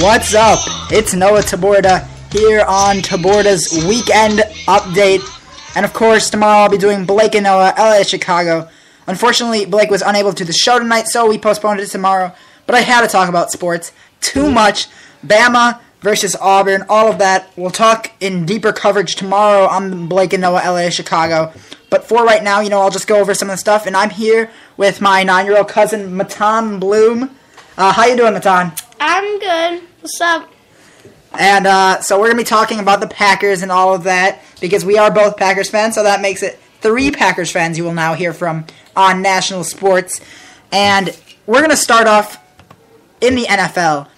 What's up? It's Noah Taborda here on Taborda's Weekend Update. And of course, tomorrow I'll be doing Blake and Noah, LA Chicago. Unfortunately, Blake was unable to do the show tonight, so we postponed it to tomorrow. But I had to talk about sports. Too much. Bama versus Auburn, all of that. We'll talk in deeper coverage tomorrow on Blake and Noah, LA Chicago. But for right now, I'll just go over some of the stuff. And I'm here with my 9-year-old cousin, Matan Bloom. How you doing, Matan? I'm good. What's up? And so we're going to be talking about the Packers and all of that, because we are both Packers fans, so that makes it 3 Packers fans you will now hear from on national sports. And we're going to start off in the NFL.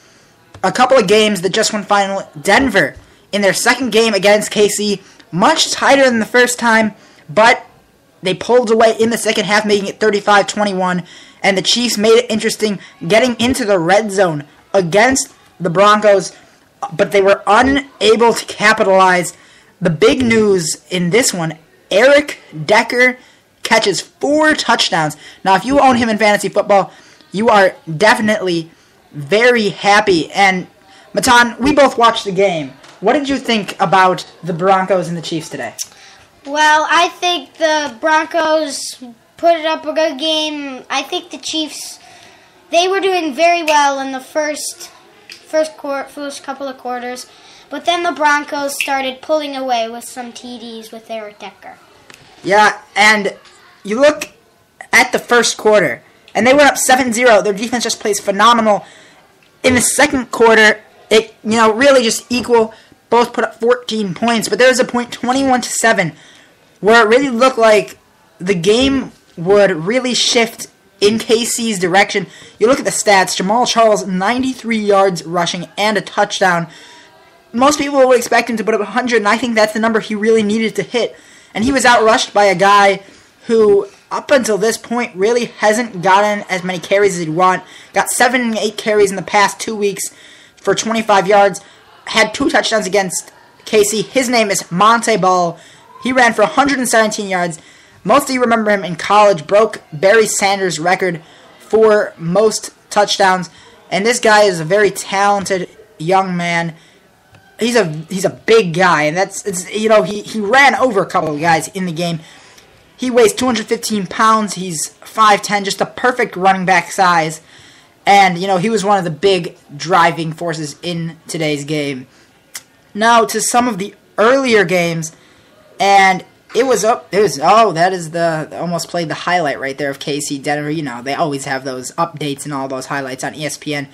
A couple of games that just went final. Denver, in their second game against KC, much tighter than the first time, but they pulled away in the second half, making it 35-21. And the Chiefs made it interesting, getting into the red zone against the Broncos, but they were unable to capitalize. The big news in this one, Eric Decker catches 4 touchdowns. Now, if you own him in fantasy football, you are definitely very happy. And, Matan, we both watched the game. What did you think about the Broncos and the Chiefs today? Well, I think the Broncos put it up a good game. I think the Chiefs, they were doing very well in the first couple of quarters, but then the Broncos started pulling away with some TDs with Eric Decker. Yeah, and you look at the first quarter, and they went up 7-0. Their defense just plays phenomenal. In the second quarter, it really just equal. Both put up 14 points, but there was a point 21-7 where it really looked like the game would really shift in KC's direction. You look at the stats, Jamal Charles, 93 yards rushing and a touchdown. Most people would expect him to put up 100, and I think that's the number he really needed to hit. And he was outrushed by a guy who, up until this point, really hasn't gotten as many carries as he'd want. Got 7 and 8 carries in the past 2 weeks for 25 yards. Had 2 touchdowns against KC. His name is Monte Ball. He ran for 117 yards. Most of you remember him in college, broke Barry Sanders' record for most touchdowns. And this guy is a very talented young man. He's a big guy, and he ran over a couple of guys in the game. He weighs 215 pounds. He's 5'10", just a perfect running back size. And he was one of the big driving forces in today's game. Now to some of the earlier games, and almost played the highlight right there of KC Denver. They always have those updates and all those highlights on ESPN.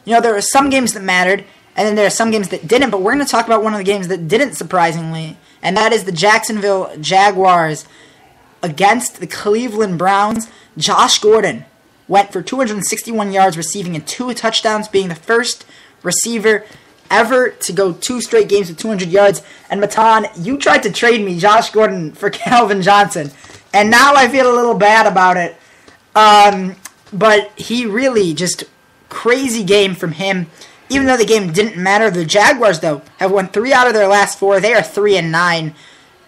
There were some games that mattered, and then there are some games that didn't, but we're going to talk about one of the games that didn't, surprisingly, and that is the Jacksonville Jaguars against the Cleveland Browns. Josh Gordon went for 261 yards receiving and 2 touchdowns, being the first receiver ever to go 2 straight games with 200 yards. And Matan, you tried to trade me Josh Gordon for Calvin Johnson, and now I feel a little bad about it. But he really just crazy game from him. Even though the game didn't matter, the Jaguars though have won 3 out of their last 4. They are 3-9.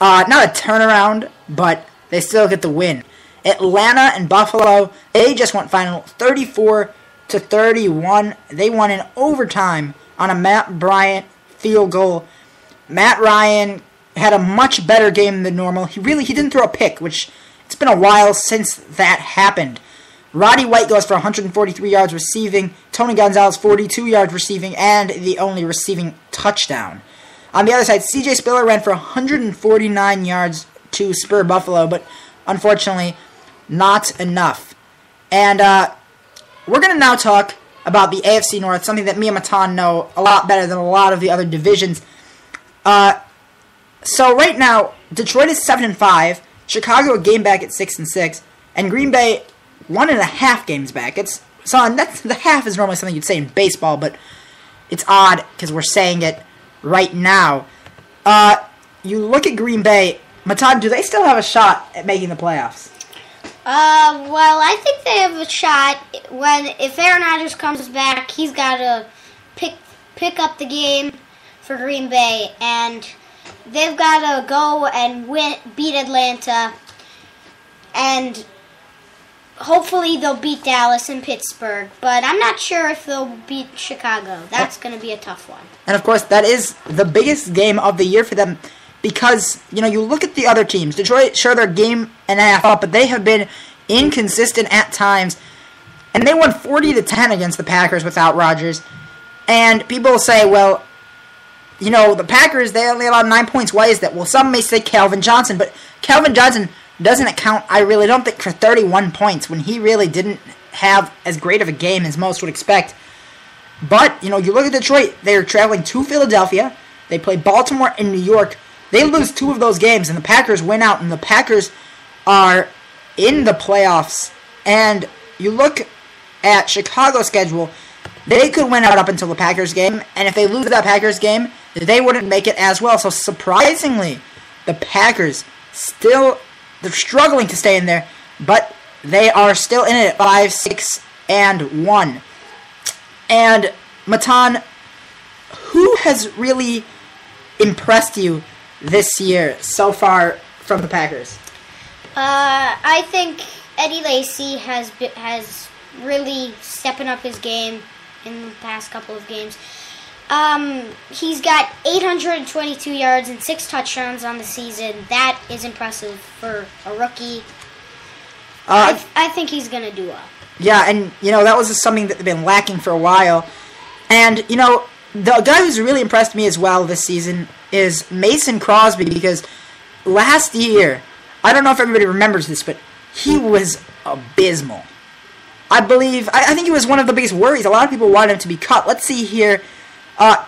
Not a turnaround, but they still get the win. Atlanta and Buffalo, they just went final 34-31. They won in overtime on a Matt Bryant field goal. Matt Ryan had a much better game than normal. He didn't throw a pick, which it's been a while since that happened. Roddy White goes for 143 yards receiving. Tony Gonzalez 42 yards receiving, and the only receiving touchdown. On the other side, CJ Spiller ran for 149 yards to spur Buffalo, but unfortunately not enough. And we're going to now talk about the AFC North, something that me and Matan know a lot better than a lot of the other divisions. So right now, Detroit is 7-5, Chicago a game back at 6-6, and Green Bay 1.5 games back. The half is normally something you'd say in baseball, but it's odd because we're saying it right now. You look at Green Bay, Matan, do they still have a shot at making the playoffs? Well, I think they have a shot. If Aaron Rodgers comes back, he's got to pick up the game for Green Bay, and they've got to go and beat Atlanta, and hopefully they'll beat Dallas and Pittsburgh, but I'm not sure if they'll beat Chicago. That's going to be a tough one. And of course, that is the biggest game of the year for them because, you look at the other teams. Detroit, sure, they're a game and a half up, but they have been inconsistent at times. And they won 40-10 against the Packers without Rodgers. And people will say, well, the Packers, they only allowed 9 points. Why is that? Well, some may say Calvin Johnson, but Calvin Johnson doesn't account, I really don't think, for 31 points when he really didn't have as great of a game as most would expect. But, you look at Detroit, they're traveling to Philadelphia. They play Baltimore and New York. They lose 2 of those games, and the Packers win out, and the Packers are in the playoffs. And you look at Chicago's schedule, they could win out up until the Packers game, and if they lose that Packers game, they wouldn't make it as well. So surprisingly, the Packers they're struggling to stay in there, but they are still in it at 5-6-1. And Matan, who has really impressed you this year so far from the Packers? I think Eddie Lacy has really stepping up his game in the past couple of games. He's got 822 yards and 6 touchdowns on the season. That is impressive for a rookie. I think he's going to do well. Yeah, and, that was something that they've been lacking for a while. And, the guy who's really impressed me as well this season is Mason Crosby, because last year, I don't know if everybody remembers this, but he was abysmal. I think he was one of the biggest worries. A lot of people wanted him to be cut. Let's see here.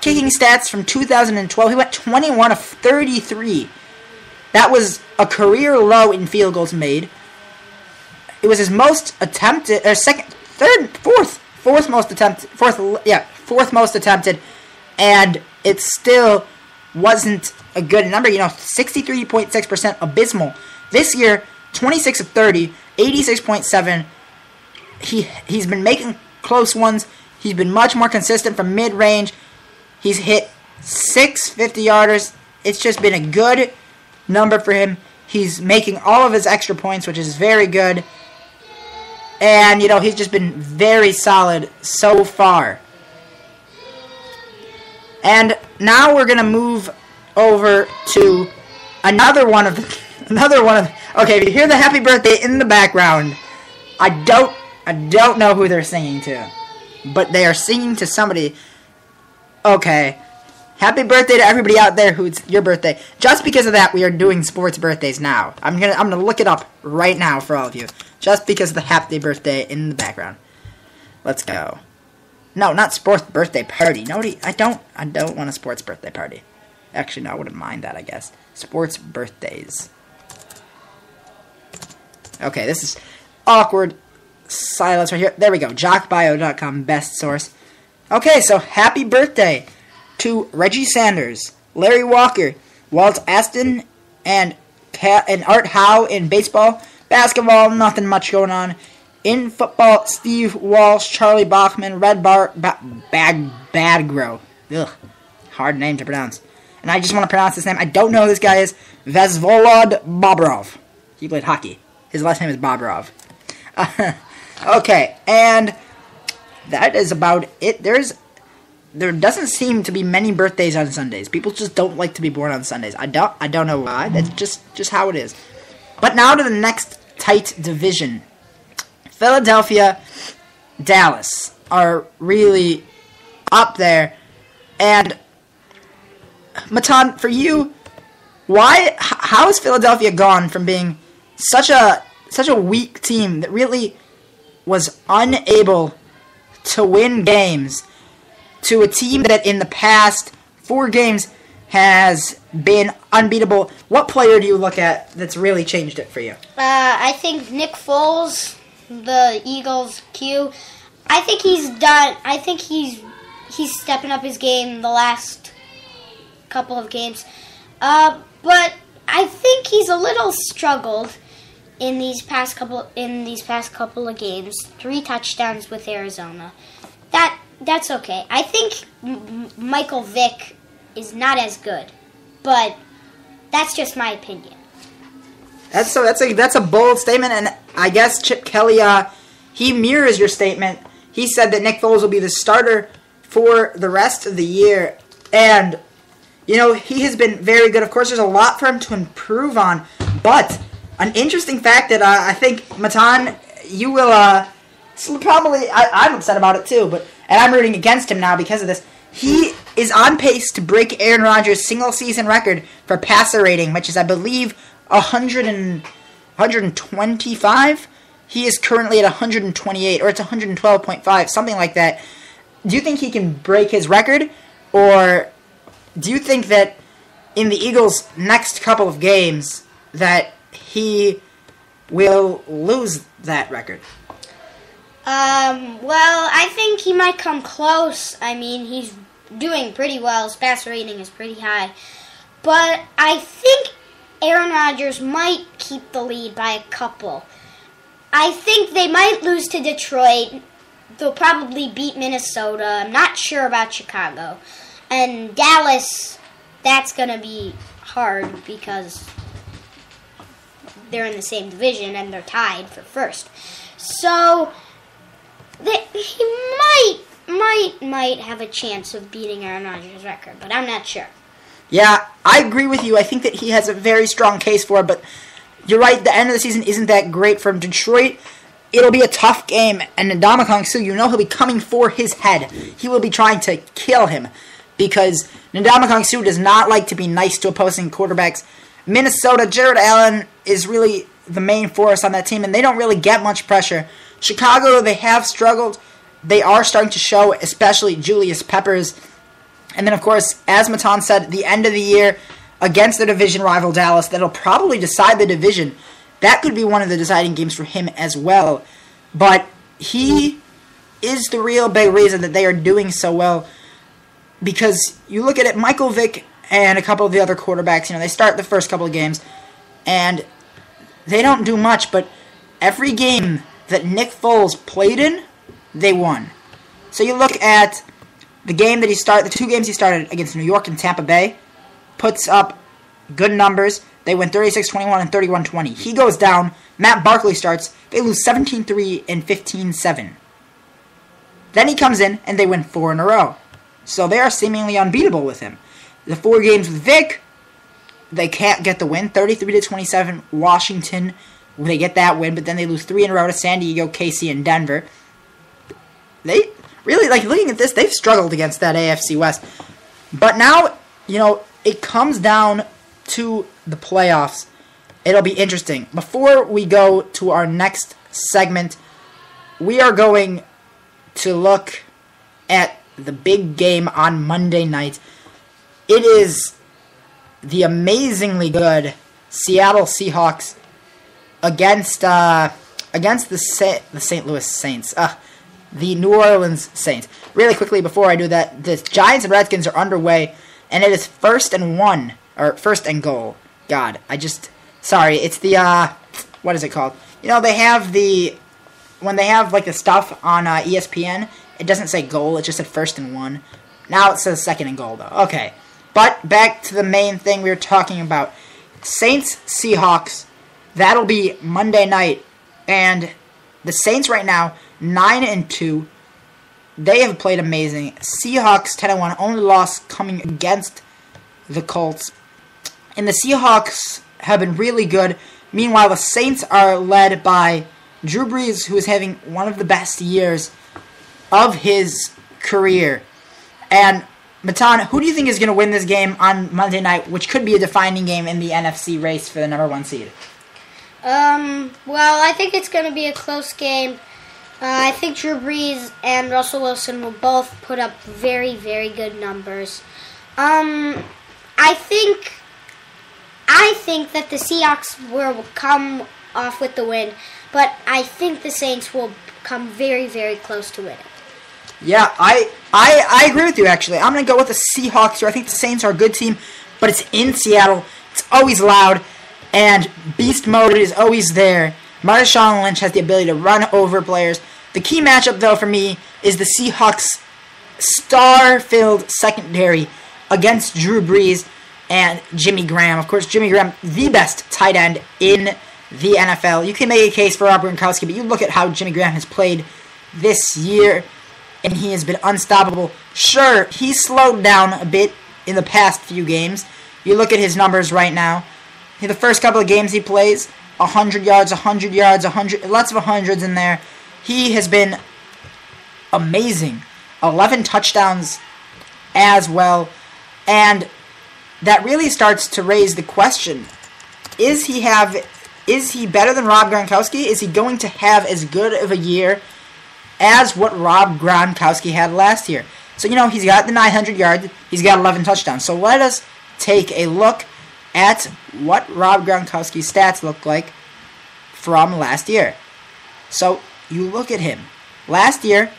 Kicking stats from 2012, he went 21 of 33. That was a career low in field goals made. It was his most attempted, or fourth most attempted, and it still wasn't a good number. 63.6% abysmal. This year, 26 of 30, 86.7. He's been making close ones. He's been much more consistent from mid-range. He's hit 6 50-yarders. It's just been a good number for him. He's making all of his extra points, which is very good. And, he's just been very solid so far. And now we're going to move over to another one of... Okay, if you hear the happy birthday in the background, I don't know who they're singing to. But they are singing to somebody. Okay. Happy birthday to everybody out there who's your birthday. Just because of that, we are doing sports birthdays now. I'm gonna look it up right now for all of you. Just because of the happy birthday in the background. Let's go. No, not sports birthday party. Nobody. I don't want a sports birthday party. Actually, no, I wouldn't mind that, I guess. Sports birthdays. Okay, this is awkward silence right here. There we go. JockBio.com, best source. Okay, so happy birthday to Reggie Sanders, Larry Walker, Walt Aston, and Art Howe in baseball. Basketball, nothing much going on. In football, Steve Walsh, Charlie Bachman, Badgrow. Ugh, hard name to pronounce. And I just want to pronounce his name. I don't know who this guy is. Vezvolod Bobrov. He played hockey. His last name is Bobrov. Okay, and that is about it. There doesn't seem to be many birthdays on Sundays. People just don't like to be born on Sundays. I don't know why. That's just how it is. But now to the next tight division. Philadelphia, Dallas are really up there. And Matan, for you, how has Philadelphia gone from being such a weak team that really was unable to win games to a team that in the past 4 games has been unbeatable? What player do you look at that's really changed it for you? I think Nick Foles, the Eagles Q. I think he's done. I think he's stepping up his game the last couple of games. But I think he's a little struggled in these past couple of games. 3 touchdowns with Arizona. That's okay. I think Michael Vick is not as good, but that's just my opinion. That's a bold statement, and I guess Chip Kelly, he mirrors your statement. He said that Nick Foles will be the starter for the rest of the year. And, you know, he has been very good. Of course, there's a lot for him to improve on. But an interesting fact that I think, Matan, you will probably... I'm upset about it, too. And I'm rooting against him now because of this. He is on pace to break Aaron Rodgers' single-season record for passer rating, which is, I believe, 125. He is currently at 128, or it's 112.5, something like that. Do you think he can break his record, or do you think that in the Eagles' next couple of games that he will lose that record? Well, I think he might come close. I mean, he's doing pretty well. His passer rating is pretty high. But I think Aaron Rodgers might keep the lead by a couple. I think they might lose to Detroit. They'll probably beat Minnesota. I'm not sure about Chicago. And Dallas, that's going to be hard because they're in the same division and they're tied for first. So he might have a chance of beating Aaron Rodgers' record, but I'm not sure. Yeah, I agree with you. I think that he has a very strong case for it, but you're right, the end of the season isn't that great from Detroit. It'll be a tough game, and Ndamukong Suh, you know he'll be coming for his head. He will be trying to kill him, because Ndamukong Suh does not like to be nice to opposing quarterbacks. Minnesota, Jared Allen is really the main force on that team, and they don't really get much pressure. Chicago, they have struggled. They are starting to show, especially Julius Peppers. And then, of course, as Matan said, the end of the year against the division rival Dallas, that'll probably decide the division. That could be one of the deciding games for him as well. But he is the real big reason that they are doing so well. Because you look at it, Michael Vick and a couple of the other quarterbacks, you know, they start the first couple of games, and they don't do much, but every game that Nick Foles played in, they won. So you look at the two games he started against New York and Tampa Bay, puts up good numbers. They win 36-21 and 31-20. He goes down. Matt Barkley starts. They lose 17-3 and 15-7. Then he comes in, and they win 4 in a row. So they are seemingly unbeatable with him. The 4 games with Vic, they can't get the win. 33-27, Washington, they get that win, but then they lose 3 in a row to San Diego, KC, and Denver. They really, looking at this, they've struggled against that AFC West. But now, you know, it comes down to the playoffs. It'll be interesting. Before we go to our next segment, we are going to look at the big game on Monday night. It is the amazingly good Seattle Seahawks against the St. Louis Saints. The New Orleans Saints. Really quickly before I do that, the Giants and Redskins are underway, and it is first and goal. God, sorry, it's the, what is it called? You know, when they have, like, the stuff on ESPN, it doesn't say goal, it just said first and 1. Now it says second and goal, though. Okay, but back to the main thing we were talking about. Saints, Seahawks, that'll be Monday night, and the Saints right now, 9-2. They have played amazing. Seahawks 10-1, only loss coming against the Colts. And the Seahawks have been really good. Meanwhile, the Saints are led by Drew Brees, who is having one of the best years of his career. And Matan, who do you think is going to win this game on Monday night, which could be a defining game in the NFC race for the number 1 seed? Well, I think it's going to be a close game. I think Drew Brees and Russell Wilson will both put up very, very good numbers. I think that the Seahawks will come off with the win, but I think the Saints will come very, very close to winning. Yeah, I agree with you, actually. I'm going to go with the Seahawks here. I think the Saints are a good team, but it's in Seattle. It's always loud, and beast mode is always there. Marshawn Lynch has the ability to run over players. The key matchup, though, for me, is the Seahawks' star-filled secondary against Drew Brees and Jimmy Graham. Of course, Jimmy Graham, the best tight end in the NFL. You can make a case for Rob Gronkowski, but you look at how Jimmy Graham has played this year, and he has been unstoppable. Sure, he's slowed down a bit in the past few games. You look at his numbers right now. The first couple of games he plays, 100 yards, 100 yards, 100, lots of 100s in there. He has been amazing. 11 touchdowns as well. And that really starts to raise the question, is he better than Rob Gronkowski? Is he going to have as good of a year as what Rob Gronkowski had last year? So, he's got the 900 yards, he's got 11 touchdowns. So let us take a look at what Rob Gronkowski's stats look like from last year. So, you look at him. Last year,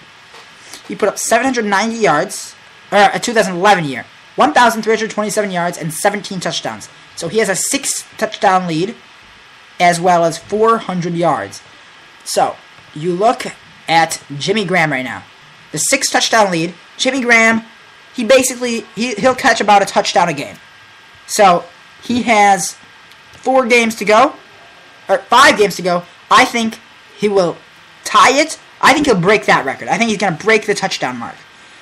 he put up 790 yards, or a 2011 year, 1,327 yards and 17 touchdowns. So he has a 6-touchdown lead, as well as 400 yards. So, you look at Jimmy Graham right now. The 6-touchdown lead, Jimmy Graham, he'll catch about a touchdown a game. So, he has 4 games to go, or 5 games to go. I think he will tie it. I think he'll break that record. I think he's going to break the touchdown mark.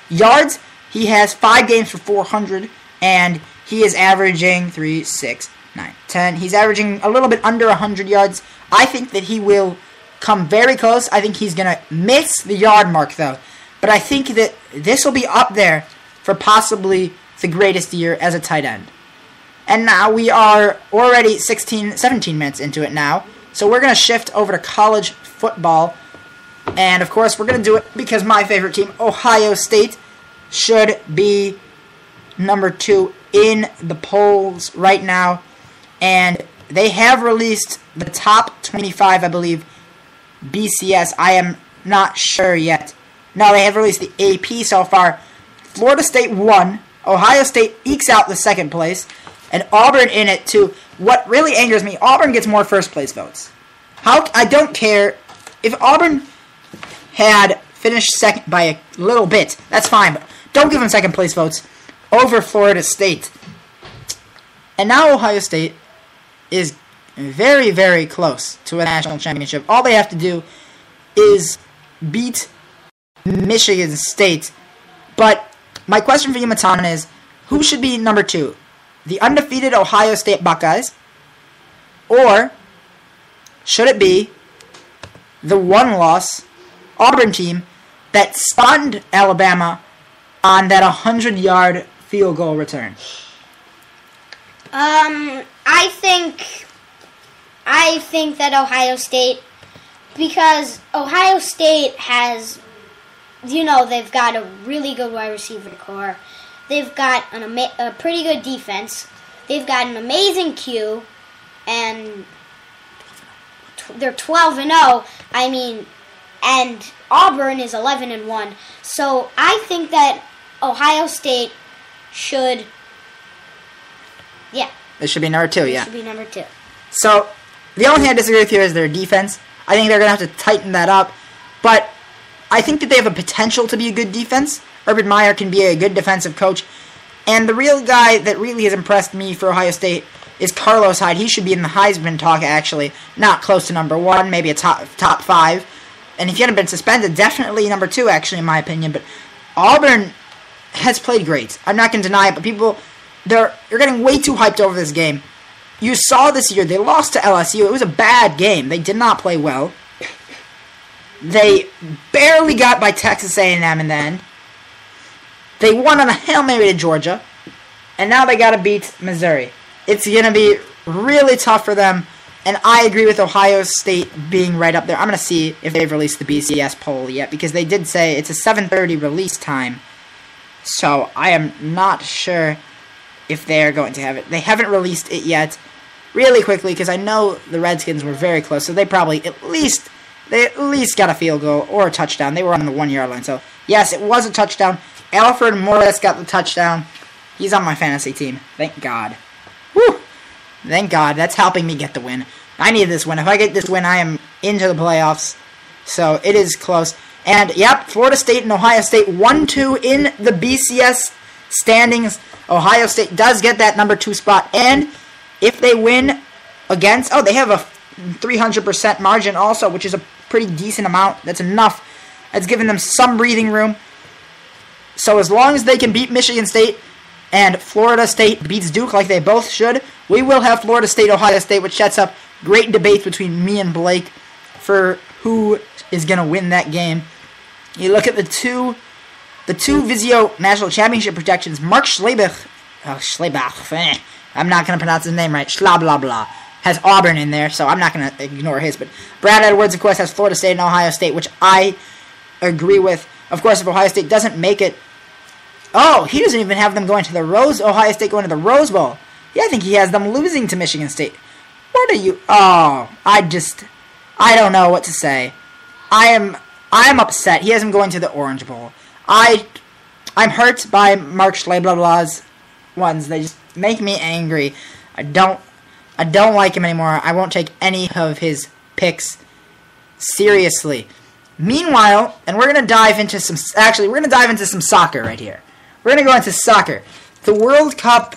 Yards, he has 5 games for 400, and he is averaging 3, 6, 9, 10. He's averaging a little bit under 100 yards. I think that he will come very close. I think he's going to miss the yard mark, though. But I think that this will be up there for possibly the greatest year as a tight end. And now we are already 17 minutes into it now. So we're going to shift over to college football. And, of course, we're going to do it because my favorite team, Ohio State, should be number 2 in the polls right now. And they have released the top 25, I believe, BCS. I am not sure yet. No, they have released the AP so far. Florida State won. Ohio State ekes out the second place. And Auburn in it, too. What really angers me, Auburn gets more first-place votes. I don't care. If Auburn had finished second by a little bit, that's fine. But don't give them second-place votes over Florida State. And now Ohio State is very, very close to a national championship. All they have to do is beat Michigan State. But my question for you, Matan, is who should be number 2? The undefeated Ohio State Buckeyes? Or should it be the one-loss Auburn team that stunned Alabama on that 100-yard field goal return? I think that Ohio State, because Ohio State has, they've got a really good wide receiver core. They've got a pretty good defense. They've got an amazing Q, and they're 12-0. And Auburn is 11-1. So I think that Ohio State should, It should be number 2, yeah. It should be number 2. So the only thing I disagree with here is their defense. I think they're going to have to tighten that up. But I think that they have a potential to be a good defense. Urban Meyer can be a good defensive coach. And the real guy that really has impressed me for Ohio State is Carlos Hyde. He should be in the Heisman talk, actually. Not close to number 1, maybe a top 5. And if he hadn't been suspended, definitely number 2, actually, in my opinion. But Auburn has played great. I'm not going to deny it, but people, you're getting way too hyped over this game. You saw this year, they lost to LSU. It was a bad game. They did not play well. They barely got by Texas A&M in the end. They won on a Hail Mary to Georgia. And now they got to beat Missouri. It's going to be really tough for them. And I agree with Ohio State being right up there. I'm going to see if they've released the BCS poll yet, because they did say it's a 7:30 release time. So I am not sure if they're going to have it. They haven't released it yet. Really quickly, because I know the Redskins were very close, so they at least got a field goal or a touchdown. They were on the 1-yard line. So yes, it was a touchdown. Alfred Morris got the touchdown. He's on my fantasy team. Thank God. Whew. Thank God. That's helping me get the win. I need this win. If I get this win, I am into the playoffs. So it is close. And, yep, Florida State and Ohio State 1-2 in the BCS standings. Ohio State does get that number 2 spot. And if they win against... Oh, they have 300% margin also, which is a pretty decent amount. That's enough. That's given them some breathing room. So as long as they can beat Michigan State and Florida State beats Duke like they both should, we will have Florida State, Ohio State, which sets up great debates between me and Blake for who is going to win that game. You look at the two Vizio National Championship projections. Mark Schlabach, I'm not going to pronounce his name right, Schlabla, has Auburn in there, so I'm not going to ignore his. But Brad Edwards, of course, has Florida State and Ohio State, which I agree with. Of course, if Ohio State doesn't make it, he doesn't even have them going to the Ohio State going to the Rose Bowl. Yeah, I think he has them losing to Michigan State. What are you? I don't know what to say. I'm upset. He has them going to the Orange Bowl. I'm hurt by Mark Schlabla's ones. They just make me angry. I don't like him anymore. I won't take any of his picks seriously. Meanwhile, and we're gonna dive into some soccer right here. We're gonna go into soccer. The World Cup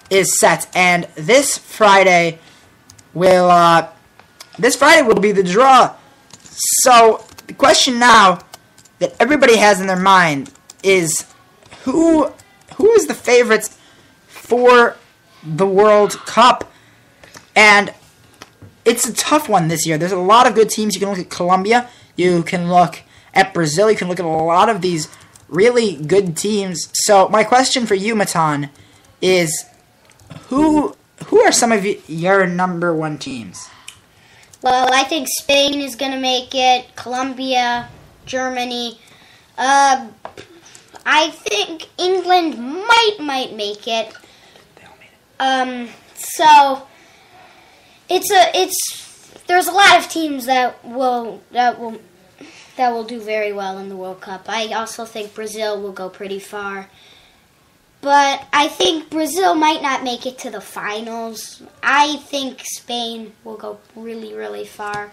is set, and this Friday will be the draw. So the question now that everybody has in their mind is who is the favorites for the World Cup? And it's a tough one this year. There's a lot of good teams. You can look at Colombia. You can look at Brazil. You can look at a lot of these really good teams. So my question for you, Matan, is who are some of your number one teams? Well, I think Spain is going to make it. Colombia, Germany. I think England might make it. They all made it. So there's a lot of teams that will do very well in the World Cup. I also think Brazil will go pretty far. But I think Brazil might not make it to the finals. I think Spain will go really, really far.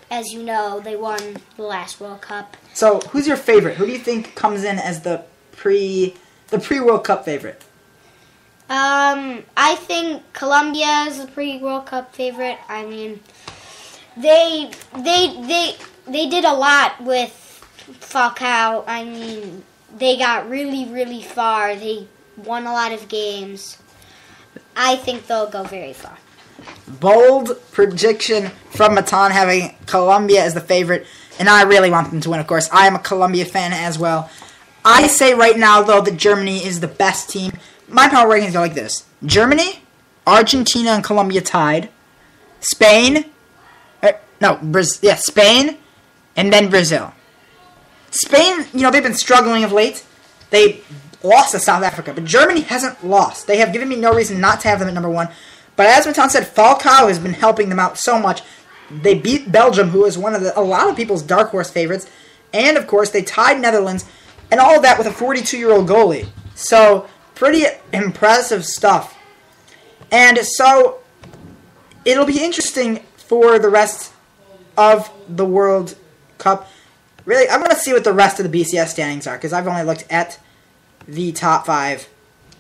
As you know, they won the last World Cup. So, who's your favorite? Who do you think comes in as the pre-World Cup favorite? I think Colombia is the pre-World Cup favorite. I mean, they did a lot with Falcao. I mean, they got really, really far. They won a lot of games. I think they'll go very far. Bold prediction from Matan, having Colombia as the favorite, and I really want them to win, of course. I am a Colombia fan as well. I say right now, though, that Germany is the best team. My power rankings go like this. Germany, Argentina, and Colombia tied. Spain, Spain, and then Brazil. Spain, they've been struggling of late. They lost to South Africa, but Germany hasn't lost. They have given me no reason not to have them at number one. But as Matan said, Falcao has been helping them out so much. They beat Belgium, who is one of a lot of people's dark horse favorites. And, of course, they tied Netherlands, and all of that with a 42-year-old goalie. So, pretty impressive stuff. And so, it'll be interesting for the rest of the World Cup. Really, I'm going to see what the rest of the BCS standings are, because I've only looked at the top 5.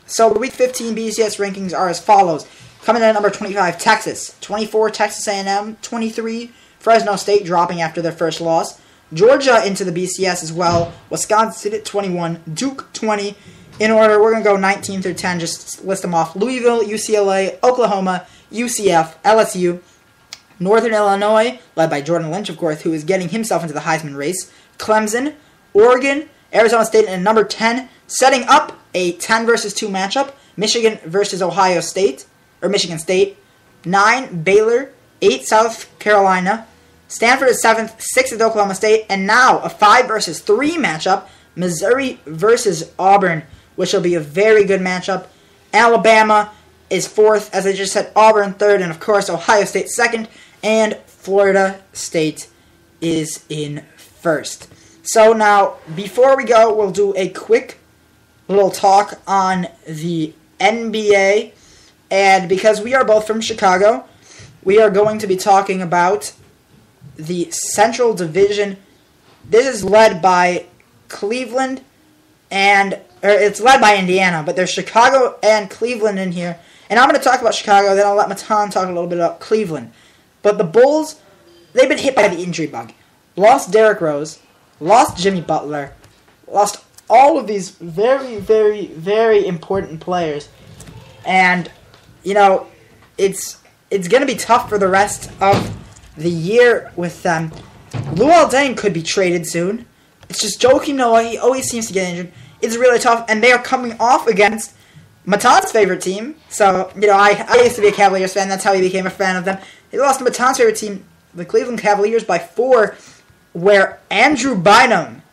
So, the Week 15 BCS rankings are as follows. Coming in at number 25, Texas. 24, Texas A&M. 23, Fresno State, dropping after their first loss. Georgia into the BCS as well. Wisconsin at 21. Duke, 20. In order, we're going to go 19 through 10, just list them off. Louisville, UCLA, Oklahoma, UCF, LSU. Northern Illinois, led by Jordan Lynch, of course, who is getting himself into the Heisman race. Clemson, Oregon, Arizona State, and number 10, setting up a 10 versus 2 matchup. Michigan versus Michigan State. 9, Baylor. 8, South Carolina. Stanford is 7th. 6th is Oklahoma State. And now a 5 versus 3 matchup. Missouri versus Auburn, which will be a very good matchup. Alabama is 4th, as I just said. Auburn 3rd. And, of course, Ohio State 2nd. And Florida State is in 1st. So now, before we go, we'll do a quick little talk on the NBA. And because we are both from Chicago, we are going to be talking about the Central Division. This is led by Cleveland it's led by Indiana, but there's Chicago and Cleveland in here. And I'm going to talk about Chicago, then I'll let Matan talk a little bit about Cleveland. But the Bulls, they've been hit by the injury bug. Lost Derrick Rose, lost Jimmy Butler, lost all of these very, very, very important players. And, you know, it's going to be tough for the rest of the year with them. Luol Deng could be traded soon. It's just Joakim Noah. He always seems to get injured. It's really tough, and they are coming off against Matan's favorite team. So, you know, I used to be a Cavaliers fan. That's how he became a fan of them. He lost to Matan's favorite team, the Cleveland Cavaliers, by 4, where Andrew Bynum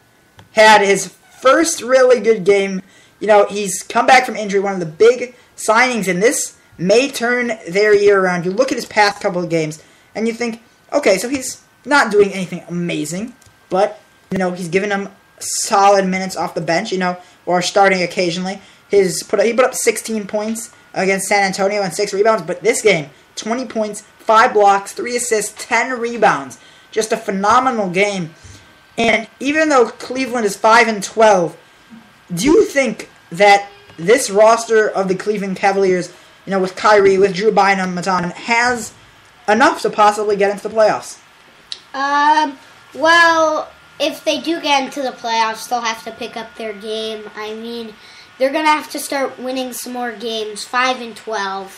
had his first really good game. You know, he's come back from injury, one of the big signings, and this may turn their year around. You look at his past couple of games, and you think, okay, so he's not doing anything amazing, but, you know, he's giving them solid minutes off the bench, you know, or starting occasionally. He put up 16 points against San Antonio and 6 rebounds, but this game, 20 points, 5 blocks, 3 assists, 10 rebounds. Just a phenomenal game. And even though Cleveland is 5-12, do you think that this roster of the Cleveland Cavaliers, you know, with Kyrie, with Drew Bynum, Matan, has enough to possibly get into the playoffs? Well, if they do get into the playoffs, they'll have to pick up their game. I mean, they're going to have to start winning some more games, 5-12.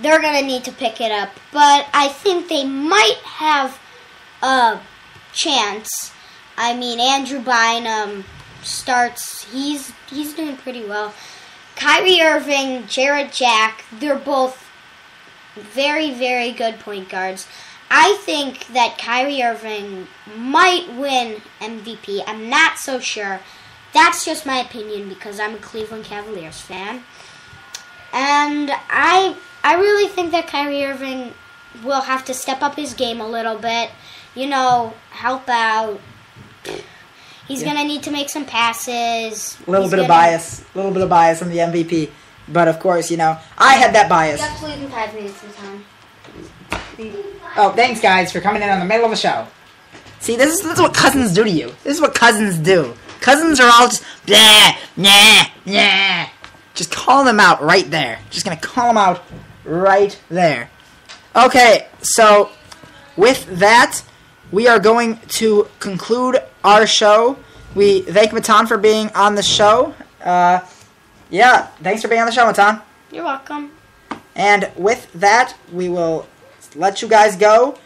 They're going to need to pick it up. But I think they might have a chance. I mean, Andrew Bynum starts. He's doing pretty well. Kyrie Irving, Jarrett Jack, they're both very, very good point guards. I think that Kyrie Irving might win MVP. I'm not so sure. That's just my opinion because I'm a Cleveland Cavaliers fan. And I really think that Kyrie Irving will have to step up his game a little bit. You know, help out. He's going to need to make some passes. A little bit of bias on the MVP. But, of course, you know, I had that bias. You have to leave in 5 minutes of time. Oh, thanks, guys, for coming in on the middle of the show. See, this is what cousins do to you. This is what cousins do. Cousins are all just, blah, nah, nah. Just call them out right there. Just going to call them out right there. Okay, so with that, we are going to conclude our show. We thank Matan for being on the show. Yeah, thanks for being on the show, Matan. You're welcome. And with that, we will let you guys go.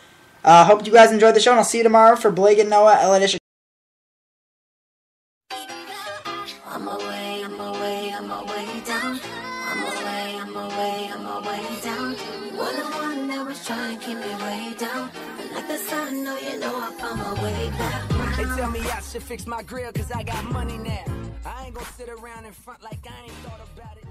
Hope you guys enjoyed the show, and I'll see you tomorrow for Blake and Noah, L Edition. I'm away down. I'm away down. What the one that was trying to keep me way down. And like the sun, no, you know I found my way back. They tell me I should fix my grill cause I got money now. I ain't gonna sit around in front like I ain't thought about it.